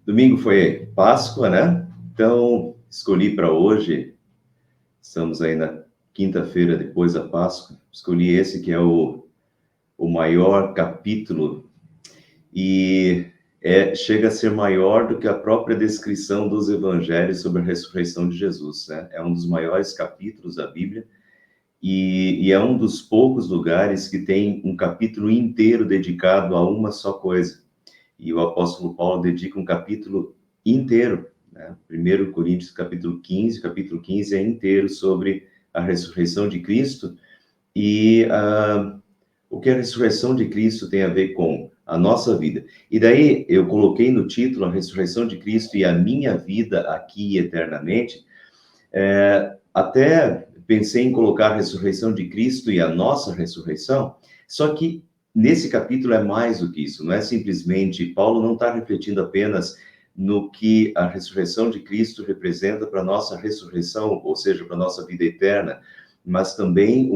Domingo foi Páscoa, né? Então, escolhi para hoje, estamos aí na quinta-feira depois da Páscoa, escolhi esse que é o maior capítulo e chega a ser maior do que a própria descrição dos evangelhos sobre a ressurreição de Jesus, né? É um dos maiores capítulos da Bíblia e é um dos poucos lugares que tem um capítulo inteiro dedicado a uma só coisa. E o apóstolo Paulo dedica um capítulo inteiro, né? 1 Coríntios capítulo 15 é inteiro sobre a ressurreição de Cristo e o que a ressurreição de Cristo tem a ver com a nossa vida. E daí eu coloquei no título a ressurreição de Cristo e a minha vida aqui eternamente. Até pensei em colocar a ressurreição de Cristo e a nossa ressurreição, só que nesse capítulo é mais do que isso, não é simplesmente, Paulo não está refletindo apenas no que a ressurreição de Cristo representa para a nossa ressurreição, ou seja, para a nossa vida eterna, mas também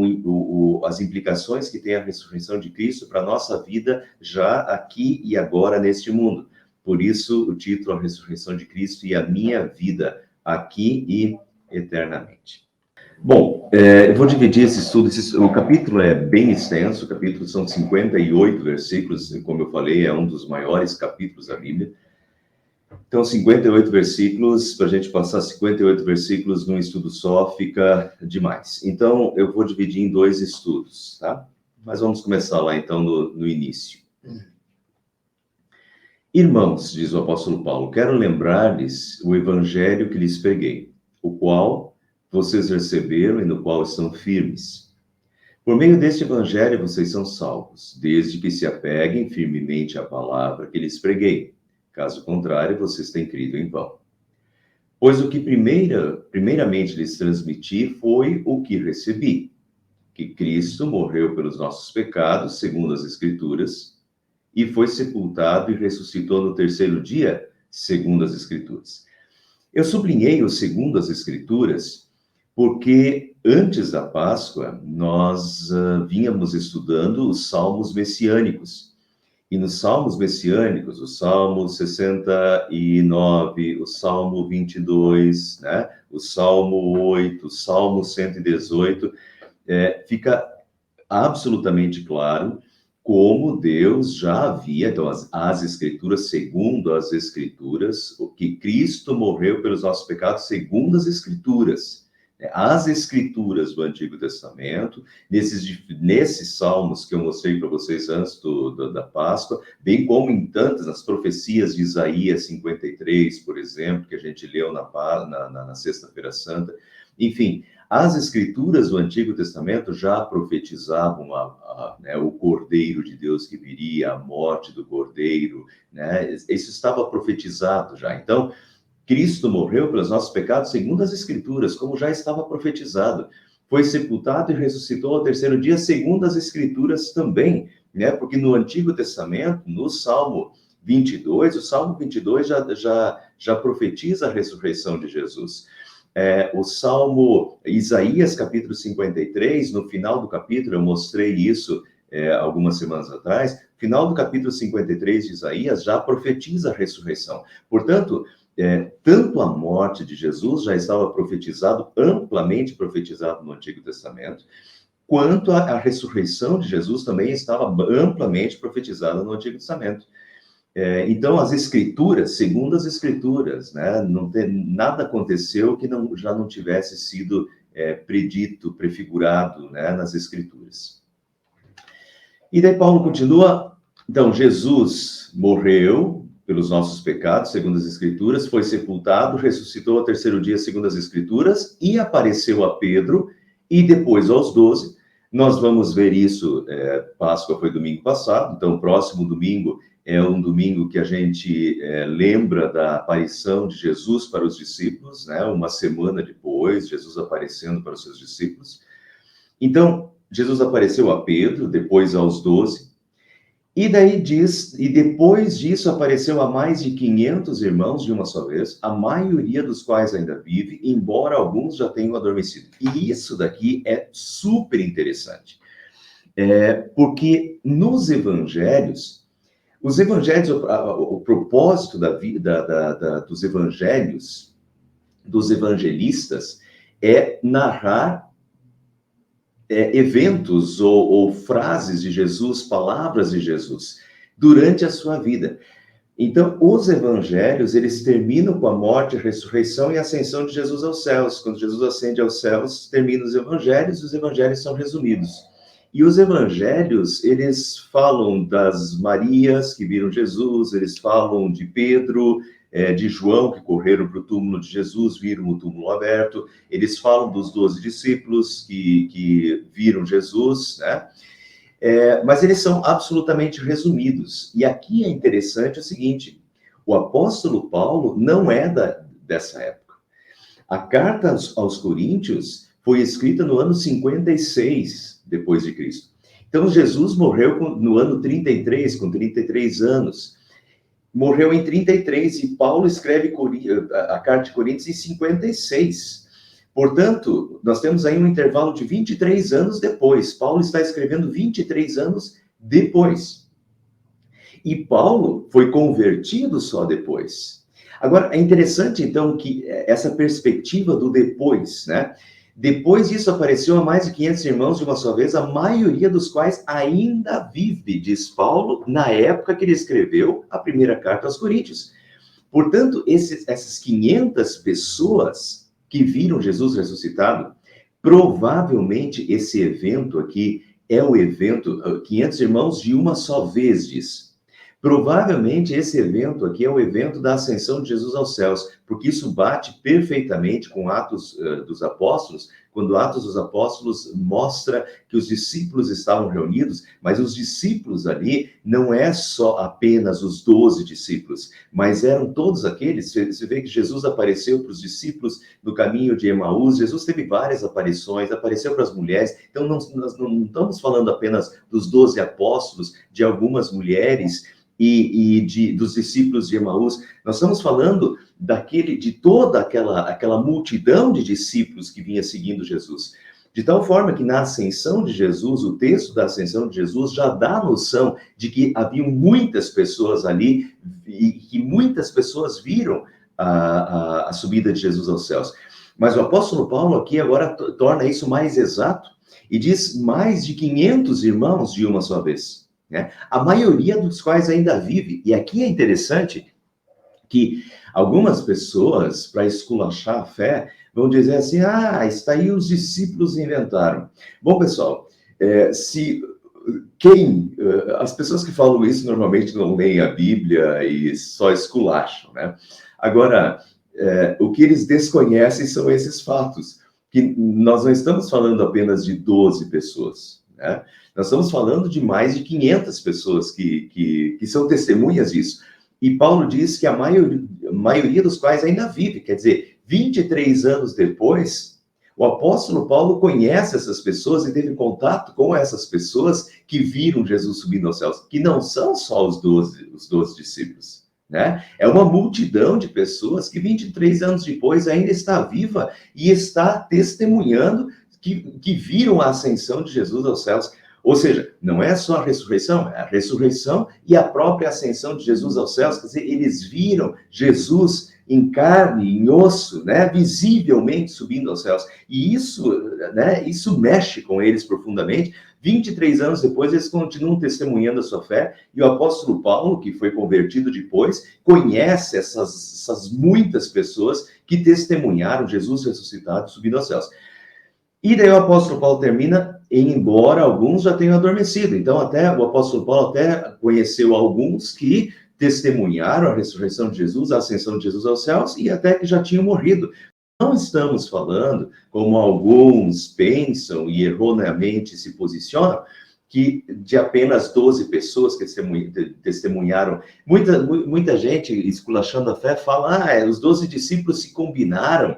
as implicações que tem a ressurreição de Cristo para a nossa vida já aqui e agora neste mundo. Por isso, o título, A Ressurreição de Cristo e a Minha Vida aqui e eternamente. Bom, eu vou dividir esse estudo, o capítulo é bem extenso, o capítulo são 58 versículos, e como eu falei, é um dos maiores capítulos da Bíblia. Então, 58 versículos, para a gente passar 58 versículos num estudo só, fica demais. Então, eu vou dividir em dois estudos, tá? Mas vamos começar lá, então, no início. Irmãos, diz o apóstolo Paulo, quero lembrar-lhes o evangelho que lhes preguei, o qual vocês receberam e no qual estão firmes. Por meio deste evangelho vocês são salvos, desde que se apeguem firmemente à palavra que lhes preguei. Caso contrário, vocês têm crido em vão. Pois o que primeiramente lhes transmiti foi o que recebi, que Cristo morreu pelos nossos pecados, segundo as Escrituras, e foi sepultado e ressuscitou no terceiro dia, segundo as Escrituras. Eu sublinhei o segundo as Escrituras porque antes da Páscoa nós vínhamos estudando os salmos messiânicos. E nos salmos messiânicos, o Salmo 69, o Salmo 22, né? O Salmo 8, o Salmo 118, fica absolutamente claro como Deus já havia, então, as Escrituras, segundo as Escrituras, o que Cristo morreu pelos nossos pecados, segundo as Escrituras. As Escrituras do Antigo Testamento, nesses salmos que eu mostrei para vocês antes da Páscoa, bem como em tantas, nas profecias de Isaías 53, por exemplo, que a gente leu na Sexta-feira Santa, enfim, as Escrituras do Antigo Testamento já profetizavam o Cordeiro de Deus que viria, a morte do Cordeiro, né? Isso estava profetizado já. Então, Cristo morreu pelos nossos pecados segundo as Escrituras, como já estava profetizado. Foi sepultado e ressuscitou ao terceiro dia, segundo as Escrituras também, né? Porque no Antigo Testamento, no Salmo 22, o Salmo 22 já profetiza a ressurreição de Jesus. O Salmo Isaías, capítulo 53, no final do capítulo, eu mostrei isso algumas semanas atrás, final do capítulo 53 de Isaías já profetiza a ressurreição. Portanto, tanto a morte de Jesus já estava profetizado, amplamente profetizado no Antigo Testamento, quanto a ressurreição de Jesus também estava amplamente profetizada no Antigo Testamento. Então, as Escrituras, segundo as Escrituras, né, nada aconteceu que já não tivesse sido predito, prefigurado, né, nas Escrituras. E daí Paulo continua, então, Jesus morreu pelos nossos pecados, segundo as Escrituras, foi sepultado, ressuscitou ao terceiro dia, segundo as Escrituras, e apareceu a Pedro, e depois aos 12. Nós vamos ver isso, Páscoa foi domingo passado, então o próximo domingo é um domingo que a gente lembra da aparição de Jesus para os discípulos, né? Uma semana depois, Jesus aparecendo para os seus discípulos. Então, Jesus apareceu a Pedro, depois aos 12, e daí diz, e depois disso apareceu a mais de 500 irmãos de uma só vez, a maioria dos quais ainda vive, embora alguns já tenham adormecido. E isso daqui é super interessante, porque nos evangelhos, Os evangelhos, o propósito da vida dos evangelhos, dos evangelistas, é narrar eventos ou frases de Jesus, palavras de Jesus, durante a sua vida. Então, os evangelhos, eles terminam com a morte, a ressurreição e a ascensão de Jesus aos céus. Quando Jesus ascende aos céus, terminam os evangelhos são resumidos. E os evangelhos, eles falam das Marias que viram Jesus, eles falam de Pedro, de João, que correram para o túmulo de Jesus, viram o túmulo aberto, eles falam dos 12 discípulos que viram Jesus, né? Mas eles são absolutamente resumidos. E aqui é interessante o seguinte, o apóstolo Paulo não é dessa época. A carta aos Coríntios foi escrita no ano 56 depois de Cristo. Então, Jesus morreu no ano 33, com 33 anos. Morreu em 33 e Paulo escreve a carta de Coríntios em 56. Portanto, nós temos aí um intervalo de 23 anos depois. Paulo está escrevendo 23 anos depois. E Paulo foi convertido só depois. Agora, é interessante, então, que essa perspectiva do depois, né? Depois disso, apareceu a mais de 500 irmãos de uma só vez, a maioria dos quais ainda vive, diz Paulo, na época que ele escreveu a primeira carta aos Coríntios. Portanto, essas 500 pessoas que viram Jesus ressuscitado, provavelmente esse evento aqui é o evento, 500 irmãos de uma só vez, diz. Provavelmente esse evento aqui é o evento da ascensão de Jesus aos céus, porque isso bate perfeitamente com Atos dos Apóstolos, quando Atos dos Apóstolos mostra que os discípulos estavam reunidos, mas os discípulos ali não é só apenas os 12 discípulos, mas eram todos aqueles, você vê que Jesus apareceu para os discípulos no caminho de Emaús, Jesus teve várias aparições, apareceu para as mulheres, então nós não estamos falando apenas dos 12 apóstolos, de algumas mulheres, dos discípulos de Emaús, nós estamos falando de toda aquela multidão de discípulos que vinha seguindo Jesus. De tal forma que na ascensão de Jesus, o texto da ascensão de Jesus já dá a noção de que haviam muitas pessoas ali e que muitas pessoas viram a subida de Jesus aos céus. Mas o apóstolo Paulo aqui agora torna isso mais exato e diz mais de 500 irmãos de uma só vez. Né? A maioria dos quais ainda vive. E aqui é interessante que algumas pessoas, para esculachar a fé, vão dizer assim, está aí os discípulos inventaram. Bom, pessoal, as pessoas que falam isso normalmente não leem a Bíblia e só esculacham, né? Agora, o que eles desconhecem são esses fatos, que nós não estamos falando apenas de 12 pessoas, né? Nós estamos falando de mais de 500 pessoas que são testemunhas disso. E Paulo diz que a maioria dos quais ainda vive, quer dizer, 23 anos depois, o apóstolo Paulo conhece essas pessoas e teve contato com essas pessoas que viram Jesus subindo aos céus, que não são só os 12 discípulos, né? É uma multidão de pessoas que 23 anos depois ainda está viva e está testemunhando que viram a ascensão de Jesus aos céus. Ou seja, não é só a ressurreição, é a ressurreição e a própria ascensão de Jesus aos céus. Quer dizer, eles viram Jesus em carne, em osso, né, visivelmente subindo aos céus. E isso mexe com eles profundamente. 23 anos depois, eles continuam testemunhando a sua fé. E o apóstolo Paulo, que foi convertido depois, conhece essas muitas pessoas que testemunharam Jesus ressuscitado subindo aos céus. E daí o apóstolo Paulo termina, embora alguns já tenham adormecido. Então, até o apóstolo Paulo até conheceu alguns que testemunharam a ressurreição de Jesus, a ascensão de Jesus aos céus, e até que já tinham morrido. Não estamos falando, como alguns pensam e erroneamente se posicionam, que de apenas 12 pessoas que testemunharam. Muita gente, esculachando a fé, fala, os 12 discípulos se combinaram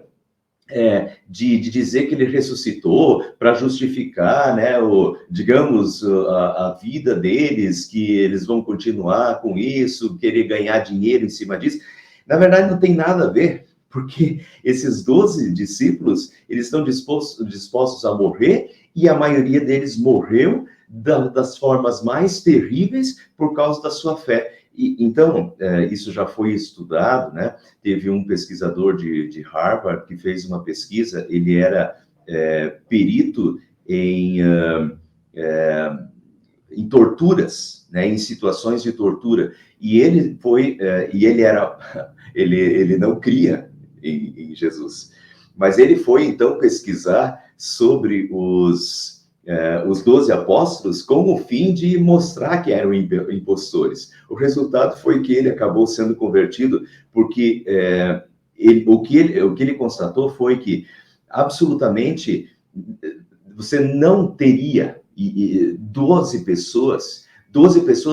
de dizer que ele ressuscitou para justificar, né, a vida deles, que eles vão continuar com isso, querer ganhar dinheiro em cima disso. Na verdade, não tem nada a ver, porque esses 12 discípulos, eles estão dispostos a morrer, e a maioria deles morreu das formas mais terríveis por causa da sua fé. Então, isso já foi estudado, né? Teve um pesquisador de Harvard que fez uma pesquisa, ele era perito em torturas, né? Em situações de tortura. E ele foi, ele não cria em Jesus, mas ele foi então pesquisar sobre os 12 apóstolos com o fim de mostrar que eram impostores. O resultado foi que ele acabou sendo convertido porque o que ele constatou foi que absolutamente você não teria 12 pessoas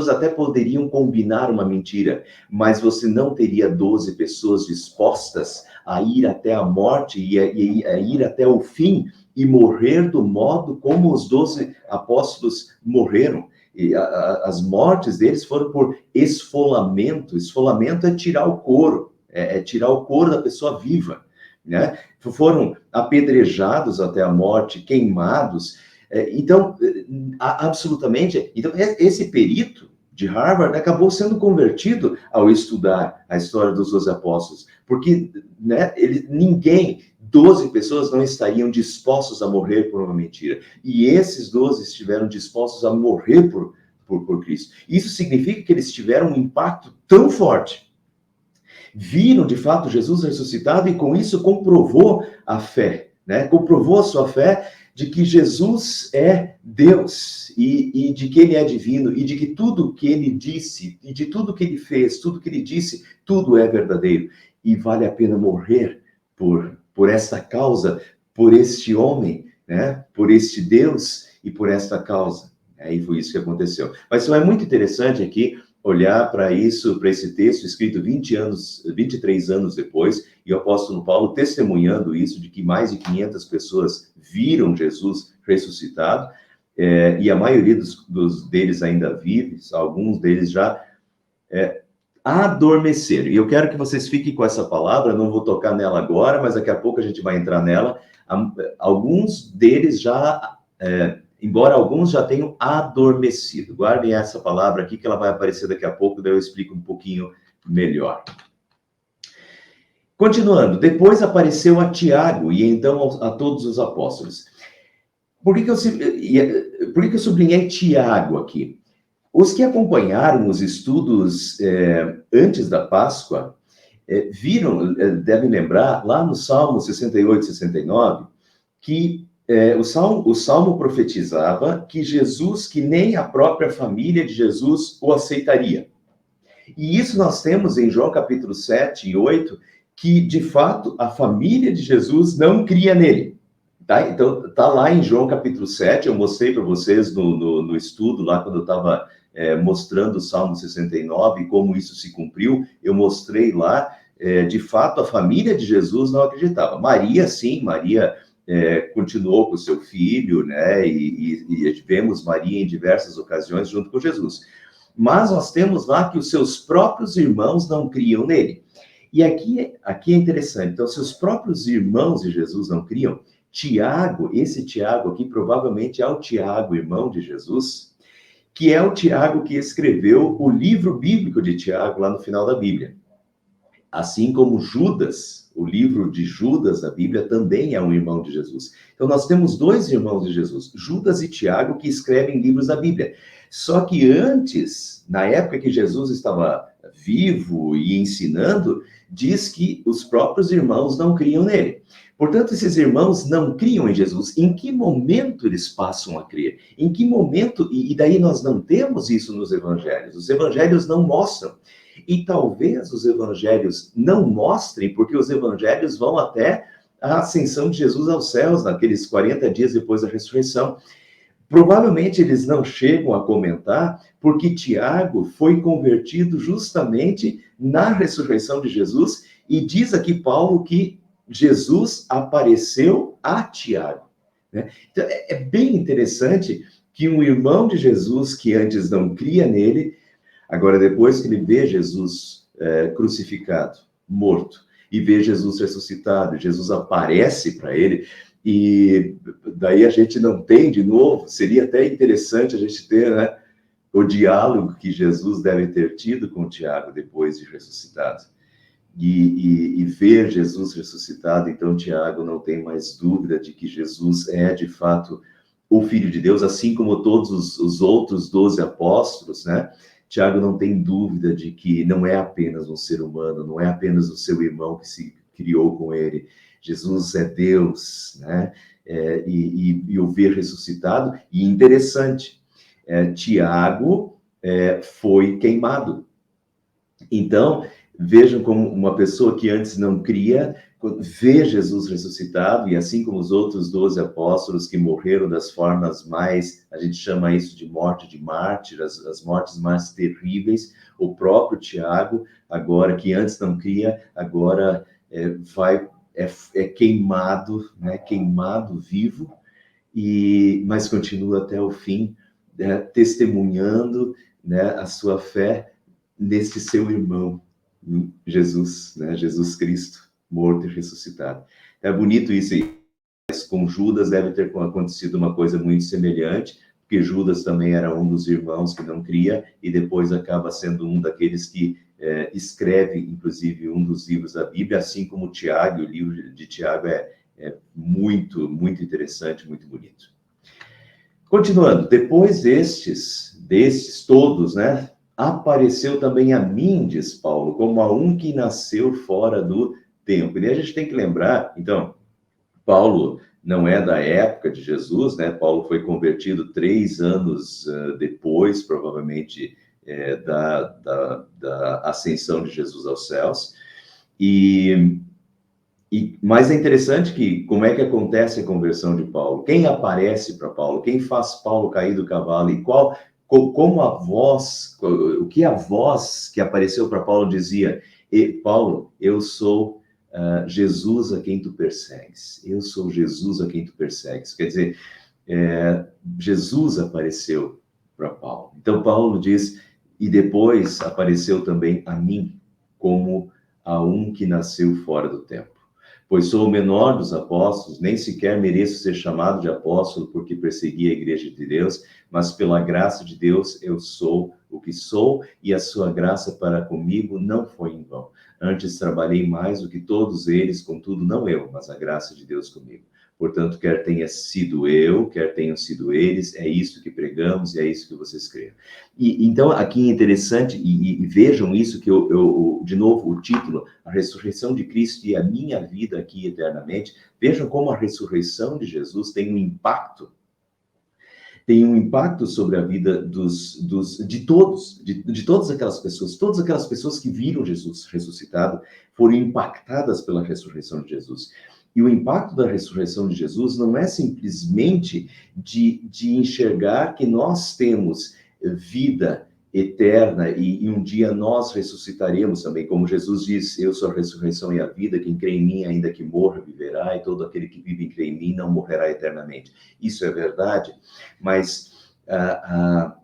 até poderiam combinar uma mentira, mas você não teria 12 pessoas dispostas a ir até a morte e a ir até o fim e morrer do modo como os 12 apóstolos morreram. E as mortes deles foram por esfolamento. Esfolamento é tirar o couro, é tirar o couro da pessoa viva, né? Foram apedrejados até a morte, queimados. Então, absolutamente. Então, esse perito de Harvard acabou sendo convertido ao estudar a história dos 12 apóstolos, porque, né, 12 pessoas não estariam dispostos a morrer por uma mentira. E esses 12 estiveram dispostos a morrer por Cristo. Isso significa que eles tiveram um impacto tão forte. Viram, de fato, Jesus ressuscitado e, com isso, comprovou a fé, né? Comprovou a sua fé de que Jesus é Deus e de que ele é divino e de que tudo que ele disse e de tudo que ele fez, tudo que ele disse, tudo é verdadeiro. E vale a pena morrer por esta causa, por este homem, né? Por este Deus e por esta causa. E foi isso que aconteceu. Mas então é muito interessante aqui olhar para isso, para esse texto escrito 23 anos depois, e o apóstolo Paulo testemunhando isso, de que mais de 500 pessoas viram Jesus ressuscitado, e a maioria deles ainda vivos, alguns deles já adormeceram. E eu quero que vocês fiquem com essa palavra, não vou tocar nela agora, mas daqui a pouco a gente vai entrar nela. Alguns deles já... embora alguns já tenham adormecido. Guardem essa palavra aqui, que ela vai aparecer daqui a pouco, daí eu explico um pouquinho melhor. Continuando, depois apareceu a Tiago e então a todos os apóstolos. Por que eu sublinhei Tiago aqui? Os que acompanharam os estudos antes da Páscoa viram, devem lembrar, lá no Salmo 68, 69, que o Salmo profetizava que Jesus, que nem a própria família de Jesus o aceitaria. E isso nós temos em João capítulo 7 e 8, que, de fato, a família de Jesus não cria nele. Tá? Então, está lá em João capítulo 7, eu mostrei para vocês no estudo, lá quando eu estava mostrando o Salmo 69 e como isso se cumpriu, eu mostrei lá, de fato, a família de Jesus não acreditava. Maria, sim, Maria... continuou com o seu filho, né? E vemos Maria em diversas ocasiões junto com Jesus. Mas nós temos lá que os seus próprios irmãos não criam nele. E aqui é interessante. Então, se os próprios irmãos de Jesus não criam, Tiago, esse Tiago aqui provavelmente é o Tiago, irmão de Jesus, que é o Tiago que escreveu o livro bíblico de Tiago lá no final da Bíblia. Assim como Judas, o livro de Judas da Bíblia também é um irmão de Jesus. Então, nós temos dois irmãos de Jesus, Judas e Tiago, que escrevem livros da Bíblia. Só que antes, na época que Jesus estava vivo e ensinando, diz que os próprios irmãos não criam nele. Portanto, esses irmãos não criam em Jesus. Em que momento eles passam a crer? Em que momento? E daí nós não temos isso nos evangelhos. Os evangelhos não mostram. E talvez os evangelhos não mostrem, porque os evangelhos vão até a ascensão de Jesus aos céus, naqueles 40 dias depois da ressurreição. Provavelmente eles não chegam a comentar, porque Tiago foi convertido justamente na ressurreição de Jesus, e diz aqui Paulo que Jesus apareceu a Tiago, né? Então, é bem interessante que um irmão de Jesus, que antes não cria nele, agora, depois que ele vê Jesus crucificado, morto, e vê Jesus ressuscitado, Jesus aparece para ele, e daí a gente não tem de novo, seria até interessante a gente ter, né, o diálogo que Jesus deve ter tido com Tiago depois de ressuscitado. E ver Jesus ressuscitado, então Tiago não tem mais dúvida de que Jesus é, de fato, o Filho de Deus, assim como todos os outros 12 apóstolos, né? Tiago não tem dúvida de que não é apenas um ser humano, não é apenas o seu irmão que se criou com ele. Jesus é Deus, né? E o ver ressuscitado. E interessante, Tiago foi queimado. Então, vejam como uma pessoa que antes não cria, vê Jesus ressuscitado, e assim como os outros 12 apóstolos que morreram das formas mais, a gente chama isso de morte de mártir, as mortes mais terríveis, o próprio Tiago, agora que antes não cria, agora é queimado, né? Queimado vivo, mas continua até o fim, testemunhando, né, a sua fé nesse seu irmão, Jesus, né? Jesus Cristo, morto e ressuscitado. É bonito isso aí. Com Judas deve ter acontecido uma coisa muito semelhante, porque Judas também era um dos irmãos que não cria, e depois acaba sendo um daqueles que escreve, inclusive, um dos livros da Bíblia, assim como Tiago. O livro de Tiago é muito, muito interessante, muito bonito. Continuando, depois destes todos, né? Apareceu também a mim, diz Paulo, como a um que nasceu fora do tempo. E a gente tem que lembrar, então, Paulo não é da época de Jesus, né? Paulo foi convertido 3 anos depois, provavelmente, da ascensão de Jesus aos céus. Mas é interessante que, como é que acontece a conversão de Paulo? Quem aparece para Paulo? Quem faz Paulo cair do cavalo? E como a voz, o que a voz que apareceu para Paulo dizia? Paulo, eu sou Jesus a quem tu persegues. Eu sou Jesus a quem tu persegues. Quer dizer, Jesus apareceu para Paulo. Então, Paulo diz, e depois apareceu também a mim, como a um que nasceu fora do tempo. Pois sou o menor dos apóstolos, nem sequer mereço ser chamado de apóstolo, porque persegui a igreja de Deus, mas pela graça de Deus eu sou o que sou, e a sua graça para comigo não foi em vão. Antes trabalhei mais do que todos eles, contudo não eu, mas a graça de Deus comigo. Portanto, quer tenha sido eu, quer tenham sido eles, é isso que pregamos e é isso que vocês creem. Então, aqui é interessante, e vejam isso, que de novo, o título, a ressurreição de Cristo e a minha vida aqui eternamente. Vejam como a ressurreição de Jesus tem um impacto sobre a vida de todas aquelas pessoas que viram Jesus ressuscitado, foram impactadas pela ressurreição de Jesus. E o impacto da ressurreição de Jesus não é simplesmente de enxergar que nós temos vida eterna e um dia nós ressuscitaremos também, como Jesus diz, eu sou a ressurreição e a vida, quem crê em mim, ainda que morra, viverá, e todo aquele que vive e crê em mim não morrerá eternamente. Isso é verdade, mas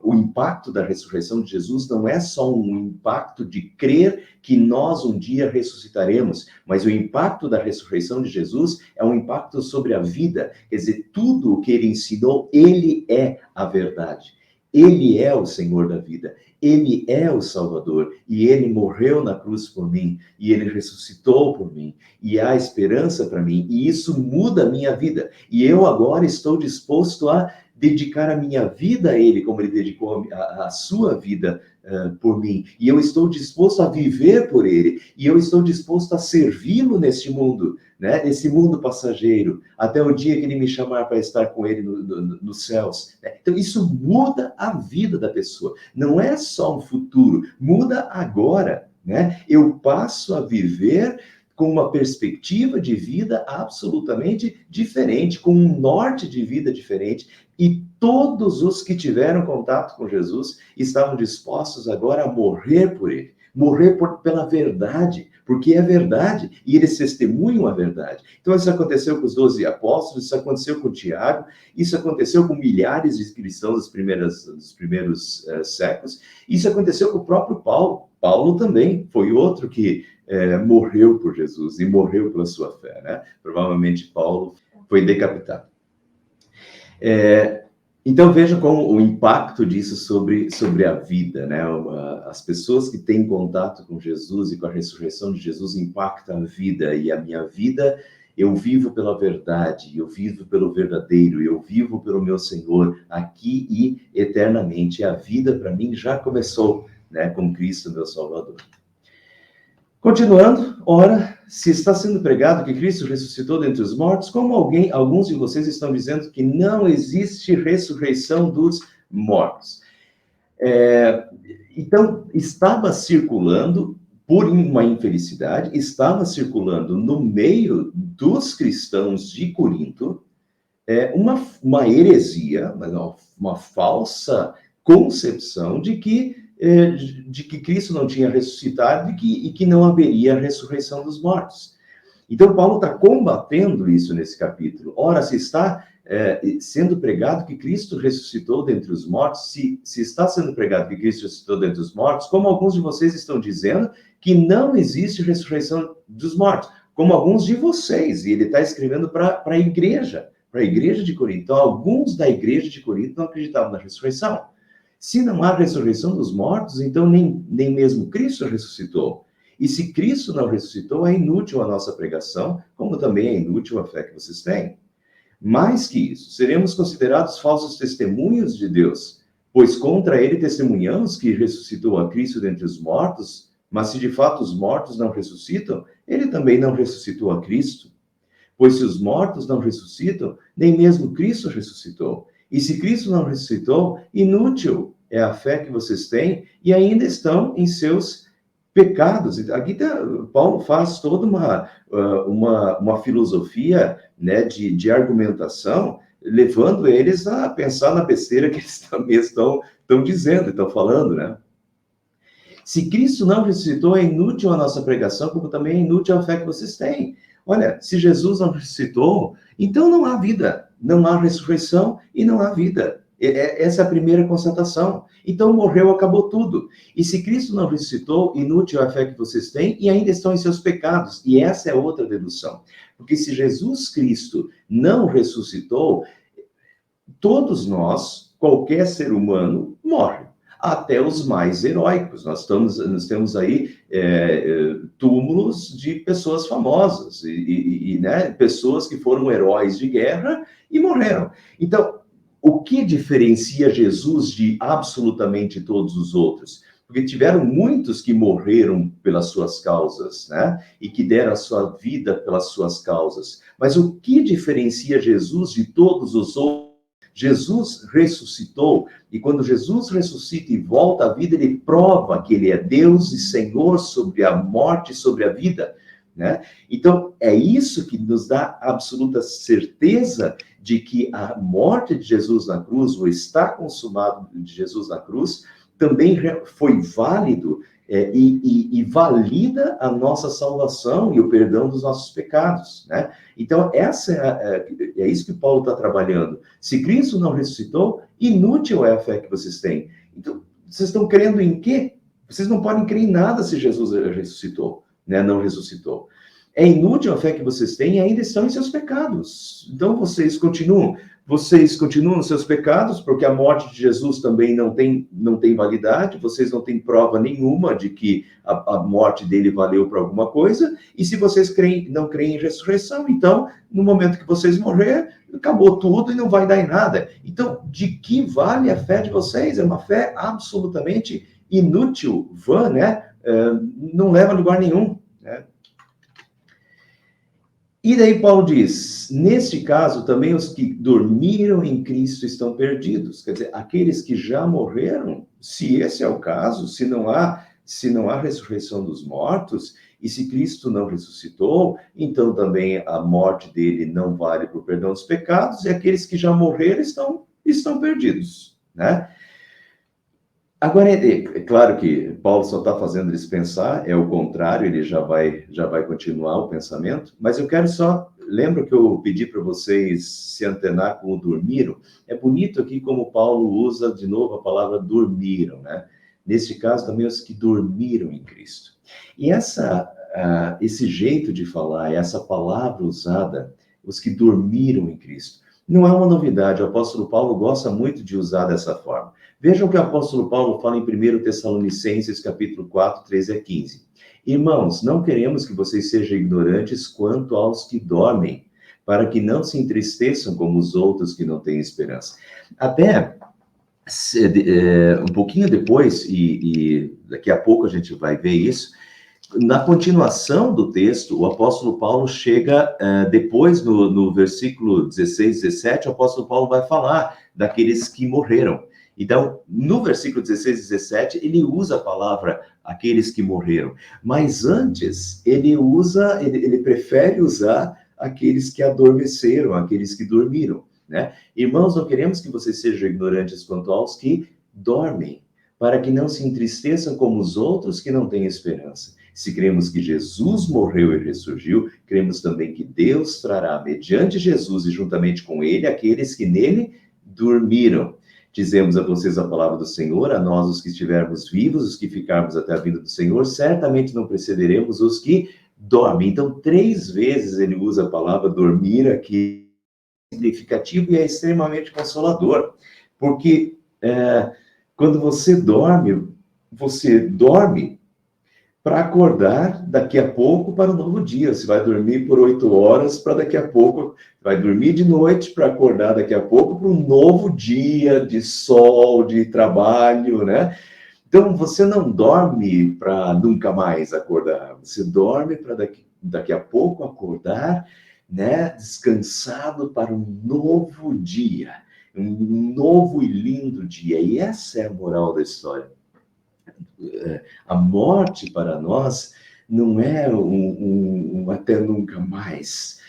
o impacto da ressurreição de Jesus não é só um impacto de crer que nós um dia ressuscitaremos, mas o impacto da ressurreição de Jesus é um impacto sobre a vida, quer dizer, tudo o que ele ensinou, ele é a verdade. Ele é o Senhor da vida, Ele é o Salvador, e Ele morreu na cruz por mim, e Ele ressuscitou por mim, e há esperança para mim, e isso muda a minha vida. E eu agora estou disposto a dedicar a minha vida a Ele, como Ele dedicou a sua vida por mim. E eu estou disposto a viver por Ele, e eu estou disposto a servi-lo neste mundo, né? Nesse mundo passageiro, até o dia que Ele me chamar para estar com Ele nos céus. Né? Então, isso muda a vida da pessoa. Não é só um futuro, muda agora. Né? Eu passo a viver com uma perspectiva de vida absolutamente diferente, com um norte de vida diferente, e todos os que tiveram contato com Jesus estavam dispostos agora a morrer por ele, morrer pela verdade, porque é verdade, e eles testemunham a verdade. Então, isso aconteceu com os 12 apóstolos, isso aconteceu com Tiago, isso aconteceu com milhares de cristãos dos primeiros séculos, isso aconteceu com o próprio Paulo. Paulo também foi outro que morreu por Jesus e morreu pela sua fé, né? Provavelmente Paulo foi decapitado. Então, veja como o impacto disso sobre a vida, né? As pessoas que têm contato com Jesus e com a ressurreição de Jesus impactam a vida, e a minha vida, eu vivo pela verdade, eu vivo pelo verdadeiro, eu vivo pelo meu Senhor aqui e eternamente. A vida, para mim, já começou, né? Com Cristo, meu Salvador. Continuando, ora, se está sendo pregado que Cristo ressuscitou dentre os mortos, como alguns de vocês estão dizendo que não existe ressurreição dos mortos. Então, estava circulando, por uma infelicidade, estava circulando no meio dos cristãos de Corinto uma heresia, uma falsa concepção de que Cristo não tinha ressuscitado e que não haveria ressurreição dos mortos. Então, Paulo está combatendo isso nesse capítulo. Ora, se está sendo pregado que Cristo ressuscitou dentre os mortos, se está sendo pregado que Cristo ressuscitou dentre os mortos, como alguns de vocês estão dizendo que não existe ressurreição dos mortos, como alguns de vocês, e ele está escrevendo para a igreja de Corinto. Então, alguns da igreja de Corinto não acreditavam na ressurreição. Se não há ressurreição dos mortos, então nem mesmo Cristo ressuscitou. E se Cristo não ressuscitou, é inútil a nossa pregação, como também é inútil a fé que vocês têm. Mais que isso, seremos considerados falsos testemunhos de Deus, pois contra ele testemunhamos que ressuscitou a Cristo dentre os mortos, mas se de fato os mortos não ressuscitam, ele também não ressuscitou a Cristo. Pois se os mortos não ressuscitam, nem mesmo Cristo ressuscitou. E se Cristo não ressuscitou, inútil é a fé que vocês têm e ainda estão em seus pecados. Aqui Paulo faz toda uma filosofia, né, de argumentação, levando eles a pensar na besteira que eles também estão dizendo, estão falando, né? Se Cristo não ressuscitou, é inútil a nossa pregação, como também é inútil a fé que vocês têm. Olha, se Jesus não ressuscitou, então não há vida, não há ressurreição e não há vida. Essa é a primeira constatação. Então morreu, acabou tudo. E se Cristo não ressuscitou, inútil a fé que vocês têm e ainda estão em seus pecados. E essa é outra dedução. Porque se Jesus Cristo não ressuscitou, todos nós, qualquer ser humano, morre. Até os mais heróicos. Nós temos aí túmulos de pessoas famosas, né, pessoas que foram heróis de guerra e morreram. Então, o que diferencia Jesus de absolutamente todos os outros? Porque tiveram muitos que morreram pelas suas causas, né? E que deram a sua vida pelas suas causas. Mas o que diferencia Jesus de todos os outros? Jesus ressuscitou, e quando Jesus ressuscita e volta à vida, ele prova que ele é Deus e Senhor sobre a morte e sobre a vida, né? Então, é isso que nos dá absoluta certeza de que a morte de Jesus na cruz, o está consumado de Jesus na cruz, também foi válido e valida a nossa salvação e o perdão dos nossos pecados, né? Então, é isso que Paulo está trabalhando. Se Cristo não ressuscitou, inútil é a fé que vocês têm. Então, vocês estão crendo em quê? Vocês não podem crer em nada se Jesus ressuscitou, né? Não ressuscitou. É inútil a fé que vocês têm e ainda estão em seus pecados. Então, vocês continuam nos seus pecados, porque a morte de Jesus também não tem validade, vocês não têm prova nenhuma de que a morte dele valeu para alguma coisa, e se vocês não creem em ressurreição, então, no momento que vocês morrer, acabou tudo e não vai dar em nada. Então, de que vale a fé de vocês? É uma fé absolutamente inútil, vã, né? Não leva a lugar nenhum, né? E daí Paulo diz, neste caso também os que dormiram em Cristo estão perdidos. Quer dizer, aqueles que já morreram, se esse é o caso, se não há ressurreição dos mortos, e se Cristo não ressuscitou, então também a morte dele não vale para o perdão dos pecados, e aqueles que já morreram estão perdidos, né? Agora, é claro que Paulo só está fazendo eles pensar, é o contrário, ele já vai continuar o pensamento, mas eu quero lembra que eu pedi para vocês se antenar com o dormiram? É bonito aqui como Paulo usa de novo a palavra dormiram, né? Neste caso, também os que dormiram em Cristo. E esse jeito de falar, essa palavra usada, os que dormiram em Cristo, Não é uma novidade, o apóstolo Paulo gosta muito de usar dessa forma. Vejam o que o apóstolo Paulo fala em 1 Tessalonicenses, capítulo 4, 13 a 15. Irmãos, não queremos que vocês sejam ignorantes quanto aos que dormem, para que não se entristeçam como os outros que não têm esperança. Até um pouquinho depois, e daqui a pouco a gente vai ver isso, na continuação do texto, o apóstolo Paulo chega, depois no versículo 16, 17, o apóstolo Paulo vai falar daqueles que morreram. Então, no versículo 16 e 17, ele usa a palavra aqueles que morreram. Mas antes, ele prefere usar aqueles que adormeceram, aqueles que dormiram, né? Irmãos, não queremos que vocês sejam ignorantes quanto aos que dormem, para que não se entristeçam como os outros que não têm esperança. Se cremos que Jesus morreu e ressurgiu, cremos também que Deus trará, mediante Jesus e juntamente com ele, aqueles que nele dormiram. Dizemos a vocês a palavra do Senhor, a nós os que estivermos vivos, os que ficarmos até a vinda do Senhor, certamente não precederemos os que dormem. Então, 3 vezes ele usa a palavra dormir aqui, significativo e é extremamente consolador, porque quando você dorme para acordar daqui a pouco para um novo dia. Você vai dormir por 8 horas para daqui a pouco, vai dormir de noite para acordar daqui a pouco para um novo dia de sol, de trabalho, né? Então, você não dorme para nunca mais acordar, você dorme para daqui a pouco acordar, né, descansado para um novo dia, um novo e lindo dia. E essa é a moral da história. A morte para nós não é um até nunca mais,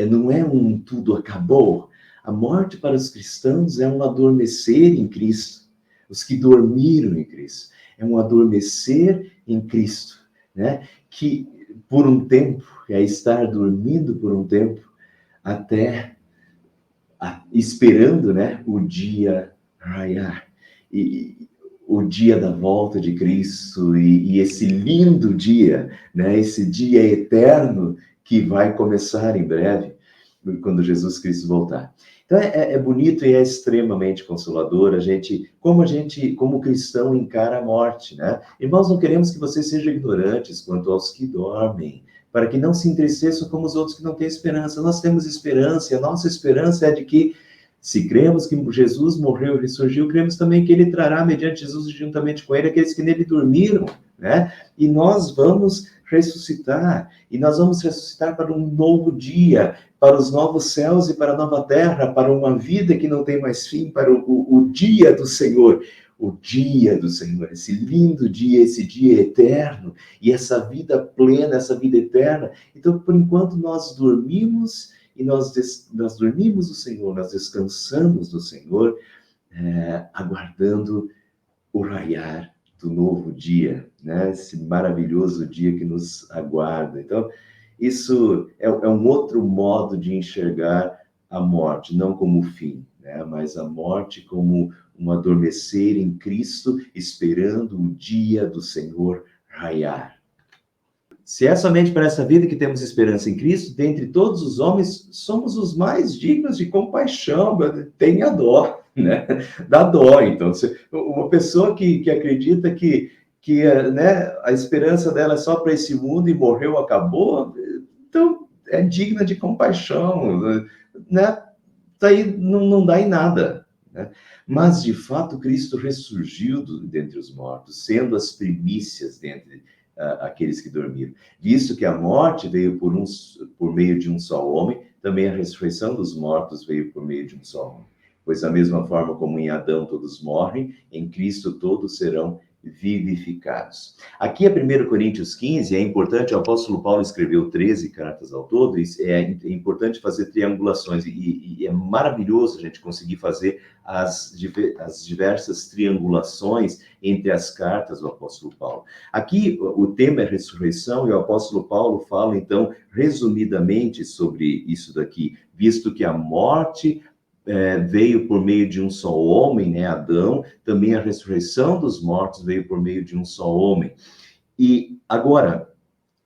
não é um tudo acabou. A morte para os cristãos é um adormecer em Cristo, os que dormiram em Cristo. É um adormecer em Cristo, né? Que por um tempo, é estar dormindo por um tempo, até esperando, né, o dia raiar. E o dia da volta de Cristo e esse lindo dia, né, esse dia eterno que vai começar em breve, quando Jesus Cristo voltar. Então é bonito e é extremamente consolador como cristão encara a morte, né? Irmãos, não queremos que vocês sejam ignorantes quanto aos que dormem, para que não se entristeçam como os outros que não têm esperança. Nós temos esperança, e a nossa esperança é de que, se cremos que Jesus morreu e ressurgiu, cremos também que ele trará, mediante Jesus e juntamente com ele, aqueles que nele dormiram, né? E nós vamos ressuscitar, para um novo dia, para os novos céus e para a nova terra, para uma vida que não tem mais fim, para o dia do Senhor. O dia do Senhor, esse lindo dia, esse dia eterno, e essa vida plena, essa vida eterna. Então, por enquanto, nós dormimos, e nós dormimos o Senhor, nós descansamos no Senhor, aguardando o raiar do novo dia, né? Esse maravilhoso dia que nos aguarda. Então, isso é um outro modo de enxergar a morte, não como fim, né? Mas a morte como um adormecer em Cristo, esperando o dia do Senhor raiar. Se é somente para essa vida que temos esperança em Cristo, dentre todos os homens, somos os mais dignos de compaixão. Tenha dó, né? Dá dó. Então, uma pessoa que acredita que né, a esperança dela é só para esse mundo e morreu, acabou, então é digna de compaixão, né? Daí não dá em nada, né? Mas, de fato, Cristo ressurgiu dentre os mortos, sendo as primícias dentre aqueles que dormiram. Visto que a morte veio por meio de um só homem, também a ressurreição dos mortos veio por meio de um só homem. Pois da mesma forma como em Adão todos morrem, em Cristo todos serão vivificados. Aqui é 1 Coríntios 15, é importante, o apóstolo Paulo escreveu 13 cartas ao todo, e é importante fazer triangulações, e é maravilhoso a gente conseguir fazer as diversas triangulações entre as cartas do apóstolo Paulo. Aqui o tema é ressurreição, e o apóstolo Paulo fala, então, resumidamente sobre isso daqui, visto que a morte veio por meio de um só homem, né, Adão, também a ressurreição dos mortos veio por meio de um só homem. E agora,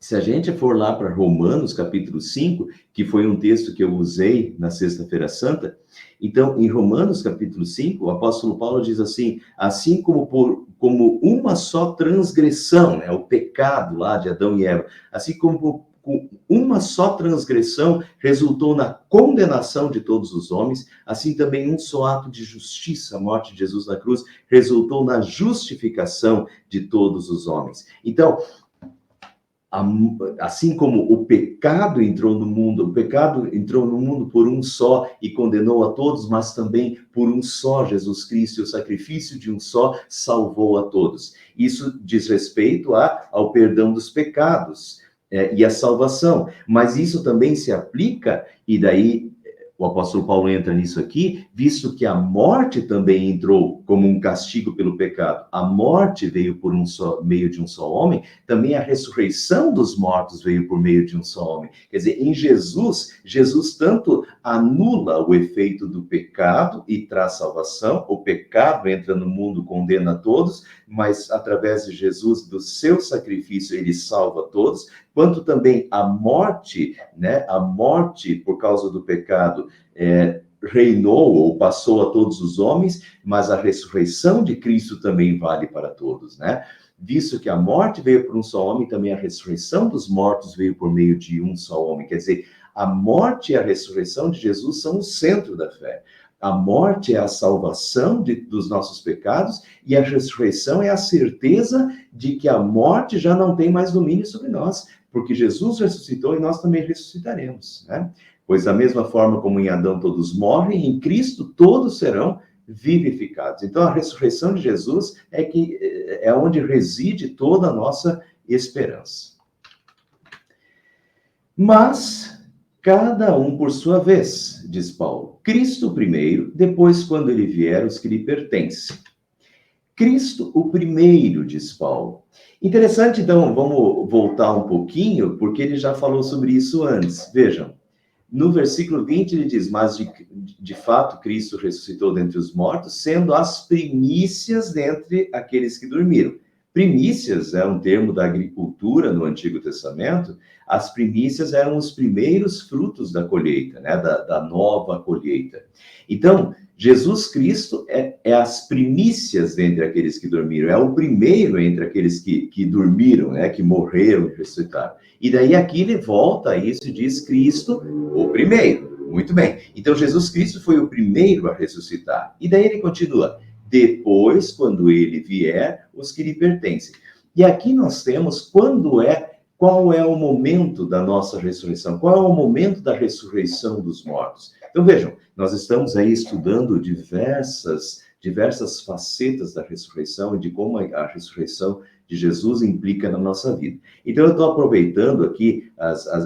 Se a gente for lá para Romanos, capítulo 5, que foi um texto que eu usei na Sexta-feira Santa, então, em Romanos, capítulo 5, o apóstolo Paulo diz assim como uma só transgressão, né, o pecado lá de Adão e Eva, assim como uma só transgressão resultou na condenação de todos os homens, assim também um só ato de justiça, a morte de Jesus na cruz, resultou na justificação de todos os homens. Então, assim como o pecado entrou no mundo por um só e condenou a todos, mas também por um só, Jesus Cristo, o sacrifício de um só salvou a todos. Isso diz respeito ao perdão dos pecados e à salvação, mas isso também se aplica, e daí o apóstolo Paulo entra nisso aqui, visto que a morte também entrou como um castigo pelo pecado. A morte veio por meio de um só homem, também a ressurreição dos mortos veio por meio de um só homem. Quer dizer, em Jesus tanto anula o efeito do pecado e traz salvação. O pecado entra no mundo, condena a todos, mas através de Jesus, do seu sacrifício, ele salva todos, quanto também a morte, né? A morte por causa do pecado reinou ou passou a todos os homens, mas a ressurreição de Cristo também vale para todos, né? Visto que a morte veio por um só homem, também a ressurreição dos mortos veio por meio de um só homem. Quer dizer, a morte e a ressurreição de Jesus são o centro da fé. A morte é a salvação dos nossos pecados e a ressurreição é a certeza de que a morte já não tem mais domínio sobre nós, porque Jesus ressuscitou e nós também ressuscitaremos, né? Pois da mesma forma como em Adão todos morrem, em Cristo todos serão vivificados. Então a ressurreição de Jesus é onde reside toda a nossa esperança. Mas cada um por sua vez, diz Paulo. Cristo primeiro, depois, quando ele vier, os que lhe pertencem. Cristo o primeiro, diz Paulo. Interessante, então, vamos voltar um pouquinho, porque ele já falou sobre isso antes. Vejam, no versículo 20 ele diz, mas de fato Cristo ressuscitou dentre os mortos, sendo as primícias dentre aqueles que dormiram. Primícias é um termo da agricultura no Antigo Testamento. As primícias eram os primeiros frutos da colheita, né? da nova colheita. Então, Jesus Cristo é as primícias dentre aqueles que dormiram, é o primeiro entre aqueles que dormiram, né? Que morreram e ressuscitaram. E daí aqui ele volta a isso e diz Cristo, o primeiro. Muito bem. Então, Jesus Cristo foi o primeiro a ressuscitar. E daí ele continua, depois, quando ele vier, os que lhe pertencem. E aqui nós temos qual é o momento da nossa ressurreição, qual é o momento da ressurreição dos mortos. Então, vejam, nós estamos aí estudando diversas facetas da ressurreição e de como a ressurreição de Jesus implica na nossa vida. Então, eu estou aproveitando aqui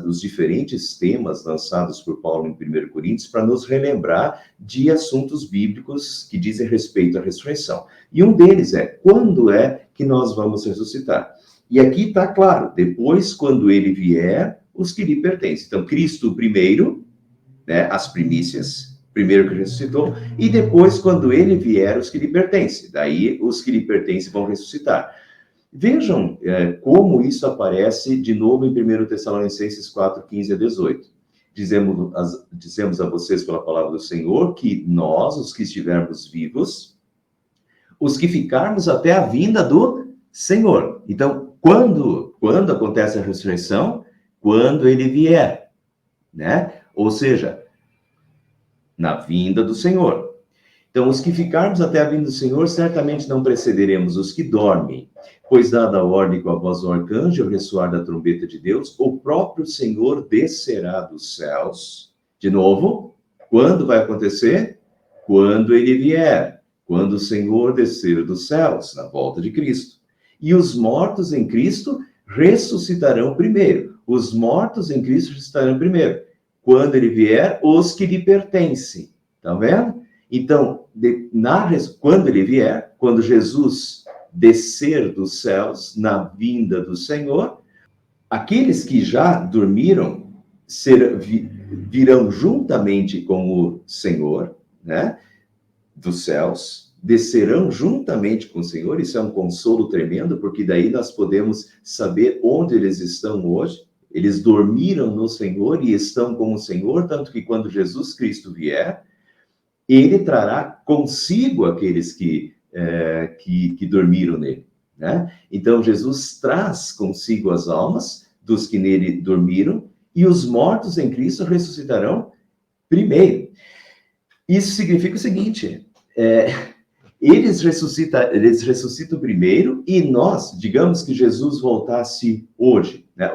os diferentes temas lançados por Paulo em 1 Coríntios para nos relembrar de assuntos bíblicos que dizem respeito à ressurreição. E um deles é, quando é que nós vamos ressuscitar? E aqui está claro, depois, quando ele vier, os que lhe pertencem. Então, Cristo primeiro, né, as primícias, primeiro que ressuscitou, e depois, quando ele vier, os que lhe pertencem. Daí, os que lhe pertencem vão ressuscitar. Vejam como isso aparece de novo em 1 Tessalonicenses 4, 15 a 18. Dizemos a vocês pela palavra do Senhor que nós, os que estivermos vivos, os que ficarmos até a vinda do Senhor. Então, quando acontece a ressurreição? Quando ele vier, né? Ou seja, na vinda do Senhor. Então, os que ficarmos até a vinda do Senhor, certamente não precederemos os que dormem, pois dada a ordem com a voz do arcanjo, o ressoar da trombeta de Deus, o próprio Senhor descerá dos céus. De novo, quando vai acontecer? Quando ele vier, quando o Senhor descer dos céus, na volta de Cristo. E os mortos em Cristo ressuscitarão primeiro. Os mortos em Cristo ressuscitarão primeiro. Quando ele vier, os que lhe pertencem. Tá vendo? Então, quando ele vier, quando Jesus descer dos céus na vinda do Senhor, aqueles que já dormiram virão juntamente com o Senhor, né, dos céus, descerão juntamente com o Senhor. Isso é um consolo tremendo, porque daí nós podemos saber onde eles estão hoje. Eles dormiram no Senhor e estão com o Senhor, tanto que quando Jesus Cristo vier, ele trará consigo aqueles que dormiram nele, né? Então, Jesus traz consigo as almas dos que nele dormiram, e os mortos em Cristo ressuscitarão primeiro. Isso significa o seguinte, eles ressuscitam primeiro, e nós, digamos que Jesus voltasse hoje, né?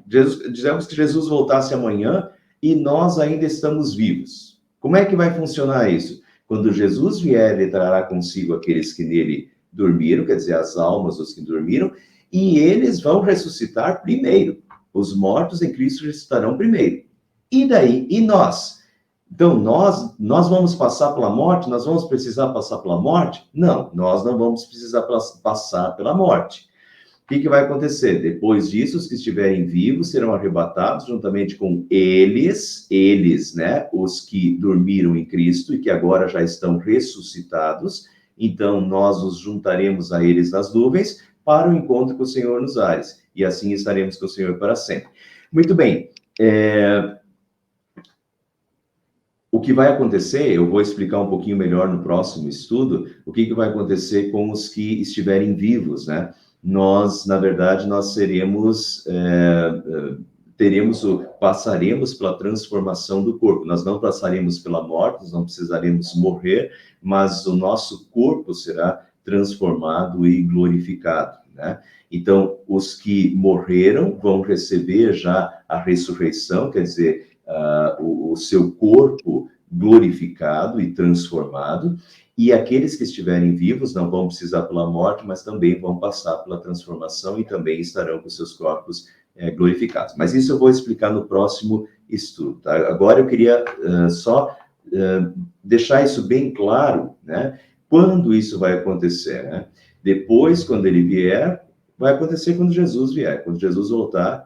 Digamos que Jesus voltasse amanhã, e nós ainda estamos vivos. Como é que vai funcionar isso? Quando Jesus vier, ele trará consigo aqueles que nele dormiram, quer dizer, as almas dos que dormiram, e eles vão ressuscitar primeiro. Os mortos em Cristo ressuscitarão primeiro. E daí? E nós? Então, nós vamos passar pela morte? Nós vamos precisar passar pela morte? Não, nós não vamos precisar passar pela morte. O que vai acontecer? Depois disso, os que estiverem vivos serão arrebatados juntamente com eles, né? Os que dormiram em Cristo e que agora já estão ressuscitados. Então, nós os juntaremos a eles nas nuvens para o encontro com o Senhor nos ares. E assim estaremos com o Senhor para sempre. Muito bem. O que vai acontecer, eu vou explicar um pouquinho melhor no próximo estudo, o que vai acontecer com os que estiverem vivos, né? Nós, na verdade, passaremos pela transformação do corpo. Nós não passaremos pela morte, nós não precisaremos morrer, mas o nosso corpo será transformado e glorificado, né? Então, os que morreram vão receber já a ressurreição, quer dizer, o seu corpo glorificado e transformado, e aqueles que estiverem vivos não vão precisar pela morte, mas também vão passar pela transformação e também estarão com seus corpos glorificados. Mas isso eu vou explicar no próximo estudo, tá? Agora eu queria só deixar isso bem claro, né? Quando isso vai acontecer, né? Depois, quando ele vier, vai acontecer quando Jesus vier. Quando Jesus voltar,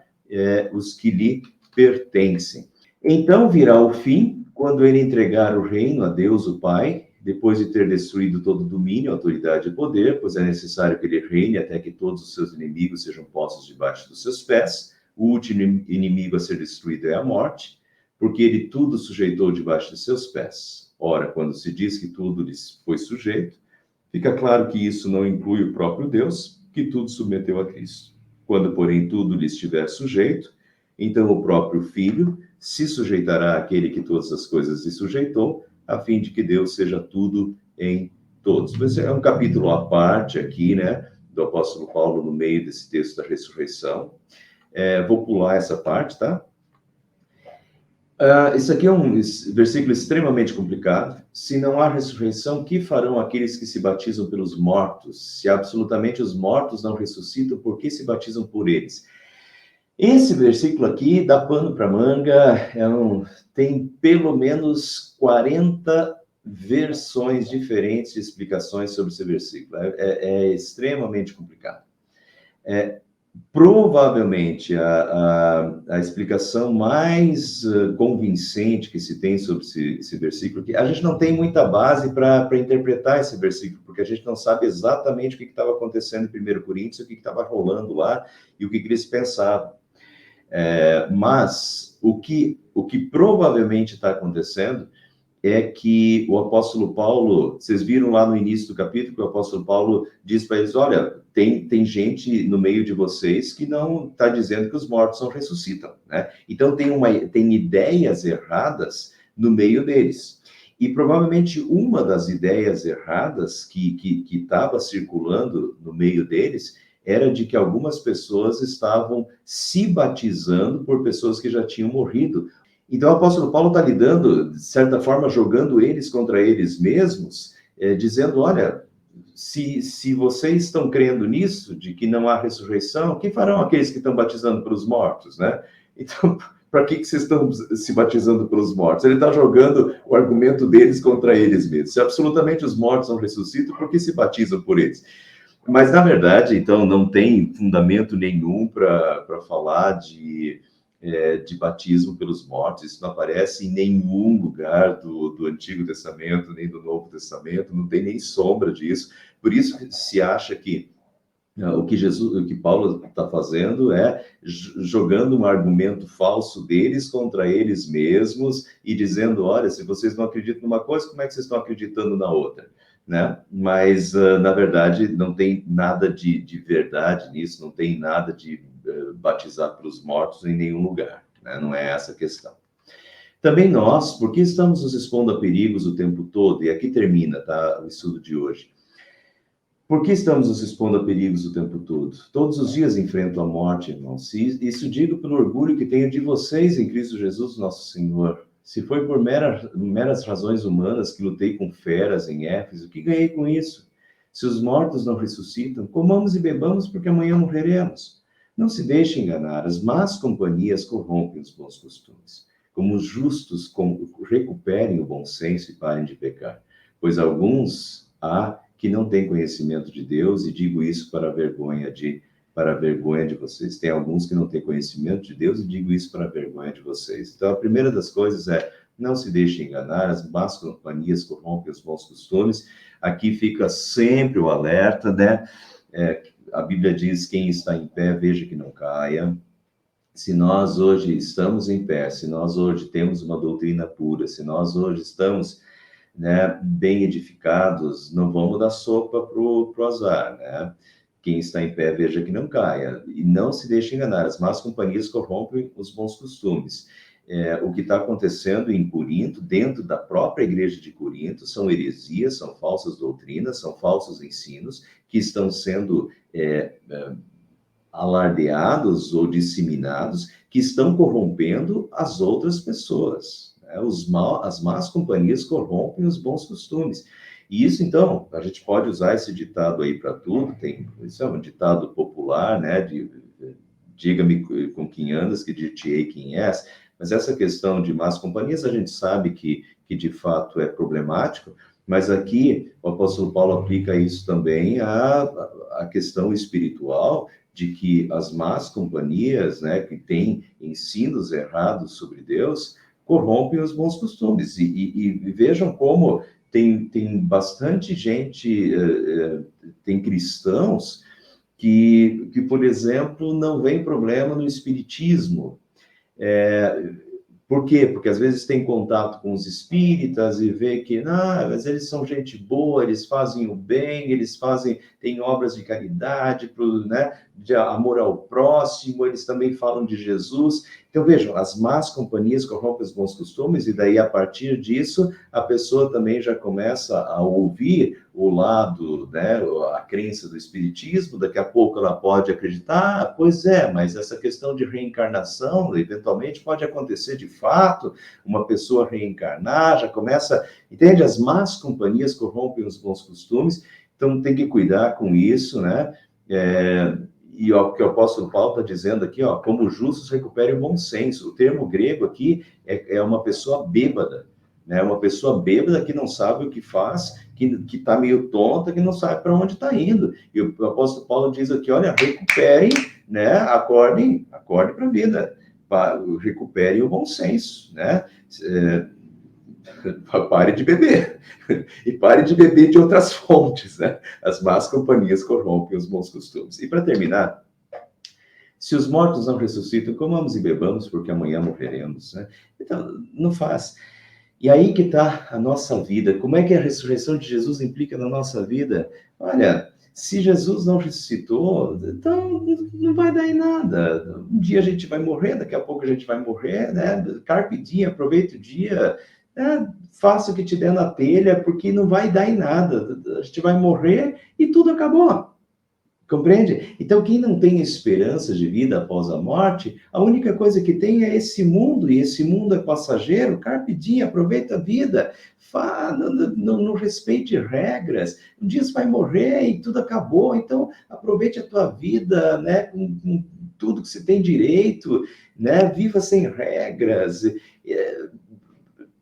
os que lhe pertencem. Então virá o fim, quando ele entregar o reino a Deus, o Pai, depois de ter destruído todo domínio, autoridade e poder, pois é necessário que ele reine até que todos os seus inimigos sejam postos debaixo dos seus pés. O último inimigo a ser destruído é a morte, porque ele tudo sujeitou debaixo de seus pés. Ora, quando se diz que tudo lhes foi sujeito, fica claro que isso não inclui o próprio Deus, que tudo submeteu a Cristo. Quando, porém, tudo lhe estiver sujeito, então o próprio Filho se sujeitará àquele que todas as coisas lhe sujeitou, a fim de que Deus seja tudo em todos. Mas é um capítulo à parte aqui, né, do apóstolo Paulo no meio desse texto da ressurreição. Vou pular essa parte, tá? Isso aqui é um versículo extremamente complicado. Se não há ressurreição, que farão aqueles que se batizam pelos mortos? Se absolutamente os mortos não ressuscitam, por que se batizam por eles? Esse versículo aqui dá pano para manga, tem pelo menos 40 versões diferentes de explicações sobre esse versículo. É extremamente complicado. Provavelmente, a explicação mais convincente que se tem sobre esse versículo, que a gente não tem muita base para interpretar esse versículo, porque a gente não sabe exatamente o que estava acontecendo em 1 Coríntios, o que estava rolando lá e o que eles pensavam. Mas o que provavelmente está acontecendo é que o apóstolo Paulo, vocês viram lá no início do capítulo que o apóstolo Paulo diz para eles, olha, tem gente no meio de vocês que não está dizendo que os mortos não ressuscitam, né? Então tem ideias erradas no meio deles. E provavelmente uma das ideias erradas que estava circulando no meio deles era de que algumas pessoas estavam se batizando por pessoas que já tinham morrido. Então, o apóstolo Paulo está lidando, de certa forma, jogando eles contra eles mesmos, dizendo, olha, se vocês estão crendo nisso, de que não há ressurreição, o que farão aqueles que estão batizando pelos mortos, né? Então, para que vocês estão se batizando pelos mortos? Ele está jogando o argumento deles contra eles mesmos. Se absolutamente os mortos não ressuscitam, por que se batizam por eles? Mas, na verdade, então, não tem fundamento nenhum para falar de de batismo pelos mortos. Isso não aparece em nenhum lugar do Antigo Testamento, nem do Novo Testamento, não tem nem sombra disso. Por isso que se acha que o que Paulo está fazendo é jogando um argumento falso deles contra eles mesmos e dizendo, olha, se vocês não acreditam numa coisa, como é que vocês estão acreditando na outra? Né? Mas, na verdade, não tem nada de verdade nisso, não tem nada de batizar pelos mortos em nenhum lugar, né? Não é essa a questão. Também nós, por que estamos nos expondo a perigos o tempo todo? E aqui termina, tá, o estudo de hoje. Por que estamos nos expondo a perigos o tempo todo? Todos os dias enfrento a morte, irmãos. Isso digo pelo orgulho que tenho de vocês em Cristo Jesus, nosso Senhor. Se foi por meras razões humanas que lutei com feras em Éfeso, o que ganhei com isso? Se os mortos não ressuscitam, comamos e bebamos, porque amanhã morreremos. Não se deixe enganar, as más companhias corrompem os bons costumes. Como os justos recuperem o bom senso e parem de pecar. Pois alguns há que não têm conhecimento de Deus, e digo isso para a vergonha de vocês. Tem alguns que não têm conhecimento de Deus, e digo isso para a vergonha de vocês. Então, a primeira das coisas é, não se deixe enganar, as más companhias corrompem os bons costumes. Aqui fica sempre o alerta, né? A Bíblia diz, quem está em pé, veja que não caia. Se nós hoje estamos em pé, se nós hoje temos uma doutrina pura, se nós hoje estamos, né, bem edificados, não vamos dar sopa pro azar, né? Quem está em pé, veja que não caia. E não se deixe enganar, as más companhias corrompem os bons costumes. O que está acontecendo em Corinto, dentro da própria igreja de Corinto, são heresias, são falsas doutrinas, são falsos ensinos que estão sendo alardeados ou disseminados, que estão corrompendo as outras pessoas. As más companhias corrompem os bons costumes. E isso, então, a gente pode usar esse ditado aí para tudo, isso é um ditado popular, né, diga-me com quem andas, que dir-te-ei quem és, mas essa questão de más companhias, a gente sabe que de fato é problemático, mas aqui o apóstolo Paulo aplica isso também à questão espiritual, de que as más companhias, né, que têm ensinos errados sobre Deus, corrompem os bons costumes. E vejam como tem bastante gente, tem cristãos que, por exemplo, não vem problema no espiritismo. Por quê? Porque às vezes tem contato com os espíritas e vê que, mas eles são gente boa, eles fazem o bem, têm obras de caridade, né, de amor ao próximo, eles também falam de Jesus. Então, vejam, as más companhias corrompem os bons costumes, e daí, a partir disso, a pessoa também já começa a ouvir o lado, né, a crença do espiritismo, daqui a pouco ela pode acreditar, pois é, mas essa questão de reencarnação, eventualmente pode acontecer de fato, uma pessoa reencarnar, já começa, entende? As más companhias corrompem os bons costumes, então tem que cuidar com isso, né? E o que o apóstolo Paulo está dizendo aqui, como justos recuperem o bom senso. O termo grego aqui é uma pessoa bêbada, né? Uma pessoa bêbada que não sabe o que faz, que está meio tonta, que não sabe para onde está indo. E o apóstolo Paulo diz aqui, olha, recuperem, né? Acordem para a vida, recuperem o bom senso, né? Pare de beber. E pare de beber de outras fontes, né? As más companhias corrompem os bons costumes. E para terminar, se os mortos não ressuscitam, comamos e bebamos, porque amanhã morreremos, né? Então, não faz. E aí que está a nossa vida. Como é que a ressurreição de Jesus implica na nossa vida? Olha, se Jesus não ressuscitou, então não vai dar em nada. Um dia a gente vai morrer, daqui a pouco a gente vai morrer, né? Carpe diem, aproveita o dia, faça o que te der na telha, porque não vai dar em nada. A gente vai morrer e tudo acabou. Compreende? Então, quem não tem esperança de vida após a morte, a única coisa que tem é esse mundo, e esse mundo é passageiro. Carpe diem, aproveita a vida, não respeite regras. Um dia você vai morrer e tudo acabou, então aproveite a tua vida, né, com tudo que você tem direito, né, viva sem regras,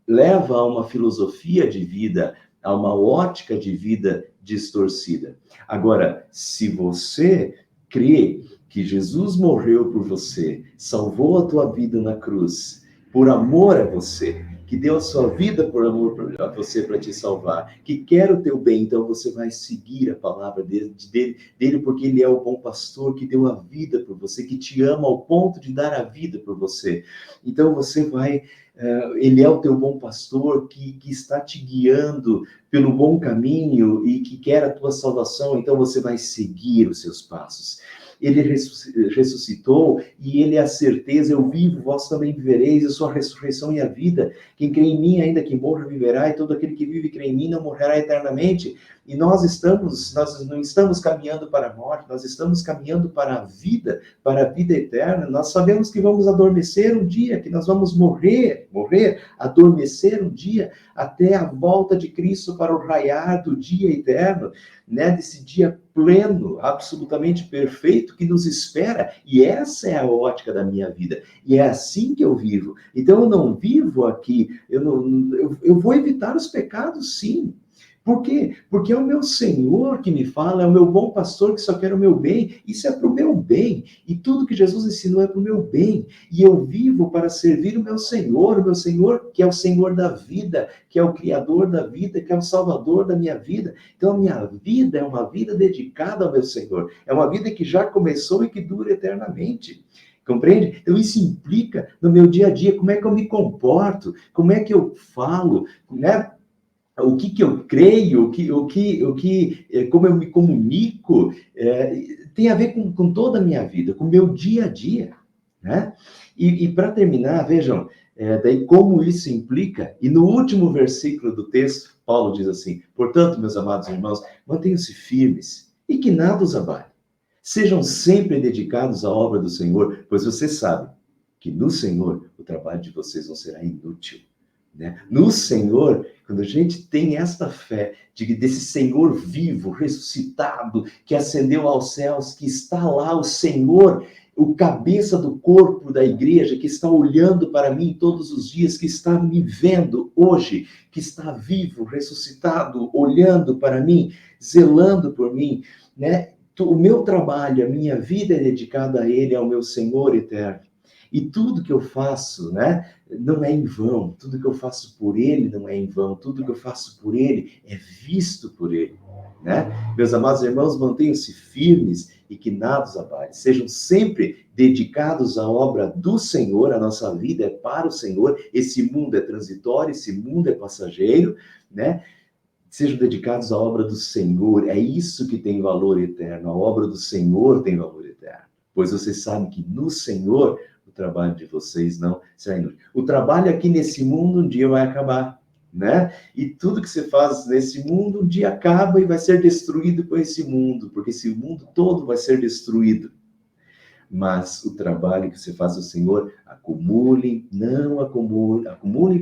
leva a uma filosofia de vida, a uma ótica de vida distorcida. Agora, se você crê que Jesus morreu por você, salvou a tua vida na cruz, por amor a você, que deu a sua vida por amor a você para te salvar, que quer o teu bem, então você vai seguir a palavra dele, porque ele é o bom pastor que deu a vida por você, que te ama ao ponto de dar a vida por você. Então você vai, ele é o teu bom pastor que está te guiando pelo bom caminho e que quer a tua salvação, então você vai seguir os seus passos. Ele ressuscitou e ele é a certeza, eu vivo, vós também vivereis, eu sou a ressurreição e a vida. Quem crê em mim, ainda que morra, viverá, e todo aquele que vive e crê em mim não morrerá eternamente. E nós não estamos caminhando para a morte, nós estamos caminhando para a vida eterna. Nós sabemos que vamos adormecer um dia, que nós vamos morrer, adormecer um dia, até a volta de Cristo para o raiar do dia eterno, né? Desse dia pleno, absolutamente perfeito que nos espera. E essa é a ótica da minha vida. E é assim que eu vivo. Então eu não vivo aqui, eu vou evitar os pecados, sim. Por quê? Porque é o meu Senhor que me fala, é o meu bom pastor que só quer o meu bem. Isso é para o meu bem. E tudo que Jesus ensinou é para o meu bem. E eu vivo para servir o meu Senhor que é o Senhor da vida, que é o Criador da vida, que é o Salvador da minha vida. Então a minha vida é uma vida dedicada ao meu Senhor. É uma vida que já começou e que dura eternamente. Compreende? Então isso implica no meu dia a dia, como é que eu me comporto, como é que eu falo, né? O que eu creio, como eu me comunico, tem a ver com toda a minha vida, com o meu dia a dia, né? E para terminar, vejam, daí como isso implica, e no último versículo do texto, Paulo diz assim: portanto, meus amados irmãos, mantenham-se firmes e que nada os abale. Sejam sempre dedicados à obra do Senhor, pois você sabe que no Senhor o trabalho de vocês não será inútil. Né? No Senhor, quando a gente tem esta fé desse Senhor vivo, ressuscitado, que ascendeu aos céus, que está lá o Senhor, o cabeça do corpo da igreja, que está olhando para mim todos os dias, que está me vendo hoje, que está vivo, ressuscitado, olhando para mim, zelando por mim, né? O meu trabalho, a minha vida é dedicada a Ele, ao meu Senhor eterno. E tudo que eu faço, né, não é em vão. Tudo que eu faço por Ele não é em vão. Tudo que eu faço por Ele é visto por Ele, né? Meus amados irmãos, mantenham-se firmes e que nada os abale. Sejam sempre dedicados à obra do Senhor. A nossa vida é para o Senhor. Esse mundo é transitório, esse mundo é passageiro, né? Sejam dedicados à obra do Senhor. É isso que tem valor eterno. A obra do Senhor tem valor eterno. Pois vocês sabem que no Senhor o trabalho de vocês não será inútil. O trabalho aqui nesse mundo um dia vai acabar, né? E tudo que você faz nesse mundo um dia acaba e vai ser destruído por esse mundo, porque esse mundo todo vai ser destruído. Mas o trabalho que você faz ao Senhor, acumulem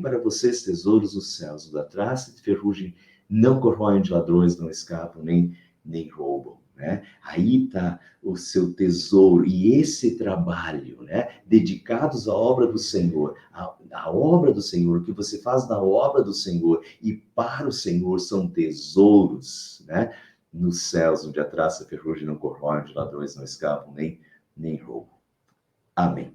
para vocês tesouros nos céus, da traça de ferrugem não corroem, de ladrões não escapam, nem roubam. Né? Aí está o seu tesouro, e esse trabalho, né? Dedicados à obra do Senhor, a obra do Senhor, o que você faz na obra do Senhor e para o Senhor são tesouros, né? Nos céus, onde a traça, a ferrugem não corroem, onde ladrões não escapam, nem roubam. Amém.